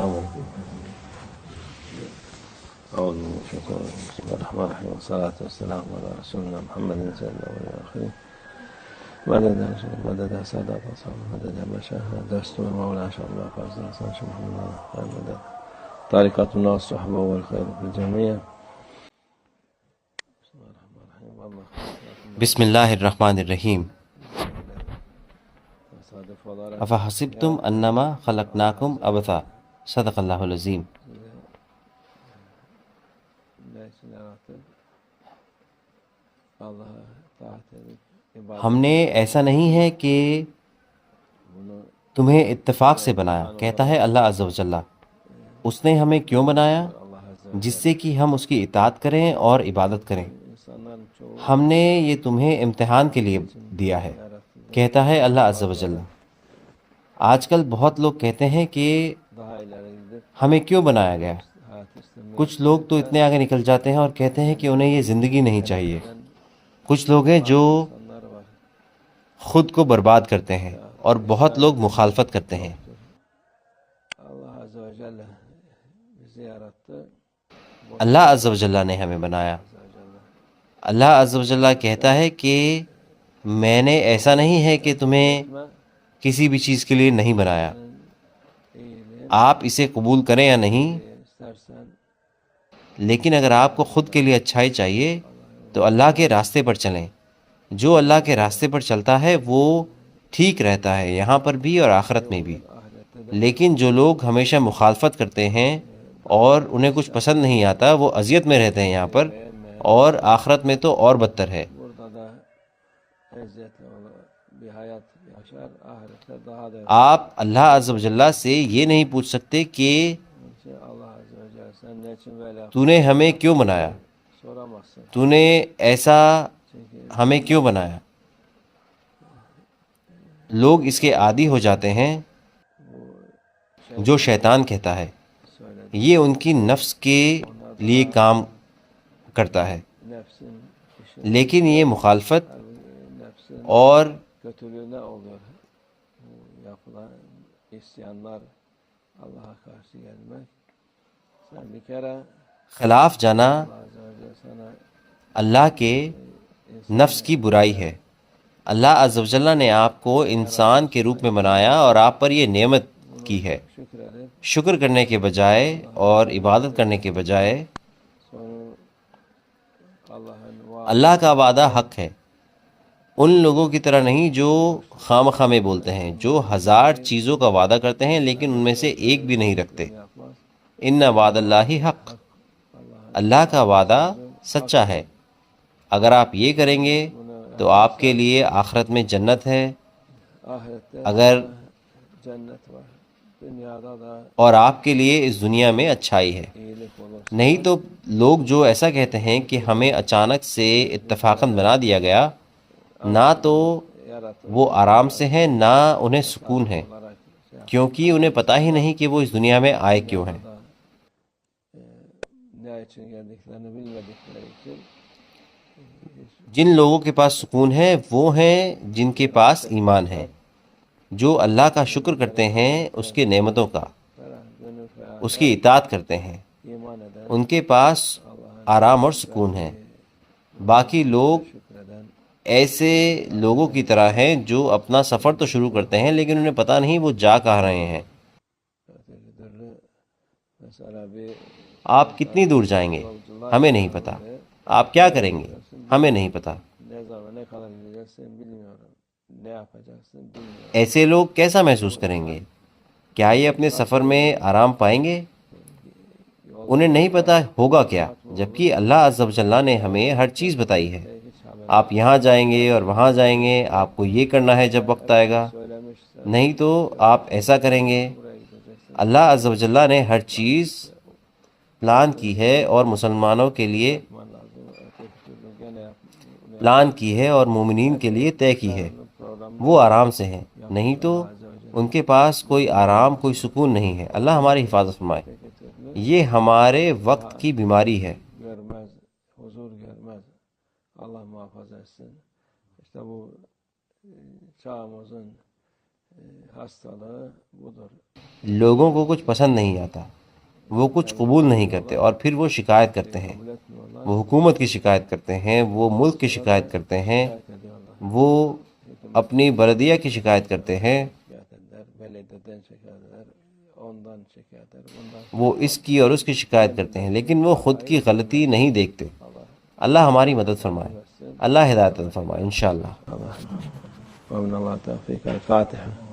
السلام علیکم. أعوذ بالله من الشيطان الرجيم. بسم الله الرحمن الرحيم والصلاة والسلام على رسولنا محمد سيد الأولين والآخرين. مدد يا رسول الله، مدد يا سادات أصحاب، مدد يا مشايخ دستور مولانا شيخ الله فاز الإنسان شيخ محمد خير مدد طريقتنا والصحبة والخير في الجميع. بسم اللہ الرحمن الرحیم. افحسبتم انما خلقناکم عبثا. صدق اللہ العظیم. ہم نے ایسا نہیں ہے کہ تمہیں اتفاق سے بنایا. کہتا ہے اللہ عز و جل، اس نے ہمیں کیوں بنایا؟ جس سے کہ ہم اس کی اطاعت کریں اور عبادت کریں. ہم نے یہ تمہیں امتحان کے لیے دیا ہے. کہتا ہے اللہ عز و جل. آج کل بہت لوگ کہتے ہیں کہ ہمیں کیوں بنایا گیا. کچھ لوگ تو اتنے آگے نکل جاتے ہیں اور کہتے ہیں کہ انہیں یہ زندگی نہیں چاہیے. کچھ لوگ ہیں جو خود کو برباد کرتے ہیں اور بہت لوگ مخالفت کرتے ہیں. اللہ عز و جل نے ہمیں بنایا. اللہ عز و جل کہتا ہے کہ میں نے ایسا نہیں ہے کہ تمہیں کسی بھی چیز کے لیے نہیں بنایا. آپ اسے قبول کریں یا نہیں، لیکن اگر آپ کو خود کے لیے اچھائی چاہیے تو اللہ کے راستے پر چلیں. جو اللہ کے راستے پر چلتا ہے وہ ٹھیک رہتا ہے، یہاں پر بھی اور آخرت میں بھی. لیکن جو لوگ ہمیشہ مخالفت کرتے ہیں اور انہیں کچھ پسند نہیں آتا، وہ اذیت میں رہتے ہیں یہاں پر، اور آخرت میں تو اور بدتر ہے. آپ اللہ عز و جل سے یہ نہیں پوچھ سکتے کہ تو نے ہمیں کیوں بنایا، تو نے ایسا ہمیں کیوں بنایا. لوگ اس کے عادی ہو جاتے ہیں جو شیطان کہتا ہے. یہ ان کی نفس کے لیے کام کرتا ہے، لیکن یہ مخالفت اور خلاف جانا اللہ کے نفس کی برائی ہے. اللہ عز و جل نے آپ کو انسان کے روپ میں بنایا اور آپ پر یہ نعمت کی ہے. شکر کرنے کے بجائے اور عبادت کرنے کے بجائے اللہ کا وعدہ حق ہے. ان لوگوں کی طرح نہیں جو خام خواہ میں بولتے ہیں، جو 1000 چیزوں کا وعدہ کرتے ہیں لیکن ان میں سے ایک بھی نہیں رکھتے. ان وعد اللہ حق. اللہ کا وعدہ سچا ہے. اگر آپ یہ کریں گے تو آپ کے لیے آخرت میں جنت ہے، اگر اور آپ کے لیے اس دنیا میں اچھائی ہے. نہیں تو لوگ جو ایسا کہتے ہیں کہ ہمیں اچانک سے اتفاقاً بنا دیا گیا، نہ تو وہ آرام سے ہیں نہ انہیں سکون ہے، کیونکہ انہیں پتہ ہی نہیں کہ وہ اس دنیا میں آئے کیوں ہیں. جن لوگوں کے پاس سکون ہے وہ ہیں جن کے پاس ایمان ہے، جو اللہ کا شکر کرتے ہیں، اس کے نعمتوں کا، اس کی اطاعت کرتے ہیں. ان کے پاس آرام اور سکون ہے. باقی لوگ ایسے لوگوں کی طرح ہیں جو اپنا سفر تو شروع کرتے ہیں لیکن انہیں پتہ نہیں وہ جا کہاں رہے ہیں. آپ کتنی دور جائیں گے ہمیں نہیں پتہ. آپ کیا کریں گے ہمیں نہیں پتہ. ایسے لوگ کیسا محسوس کریں گے؟ کیا یہ اپنے سفر میں آرام پائیں گے؟ انہیں نہیں پتہ ہوگا کیا، جبکہ اللہ عز و جل نے ہمیں ہر چیز بتائی ہے. آپ یہاں جائیں گے اور وہاں جائیں گے، آپ کو یہ کرنا ہے جب وقت آئے گا، نہیں تو آپ ایسا کریں گے. اللہ عز و جل نے ہر چیز پلان کی ہے اور مسلمانوں کے لیے پلان کی ہے اور مومنین کے لیے طے کی ہے. وہ آرام سے ہیں، نہیں تو ان کے پاس کوئی آرام، کوئی سکون نہیں ہے. اللہ ہماری حفاظت فرمائے. یہ ہمارے وقت کی بیماری ہے. huzur gelmez. Allah muhafaza etsin. İşte bu çağımızın hastalığı budur. لوگوں کو کچھ پسند نہیں آتا، وہ کچھ قبول نہیں کرتے، اور پھر وہ شکایت کرتے ہیں، وہ حکومت کی شکایت کرتے ہیں، وہ ملک کی شکایت کرتے ہیں، وہ اپنی بلدیہ کی شکایت کرتے ہیں، وہ اس کی اور اس کی شکایت کرتے ہیں، لیکن وہ خود کی غلطی نہیں دیکھتے۔ اللہ ہماری مدد فرمائے، اللہ ہدایت عطا فرمائے انشاءاللہ۔ ومن الله التوفيق. الفاتحة.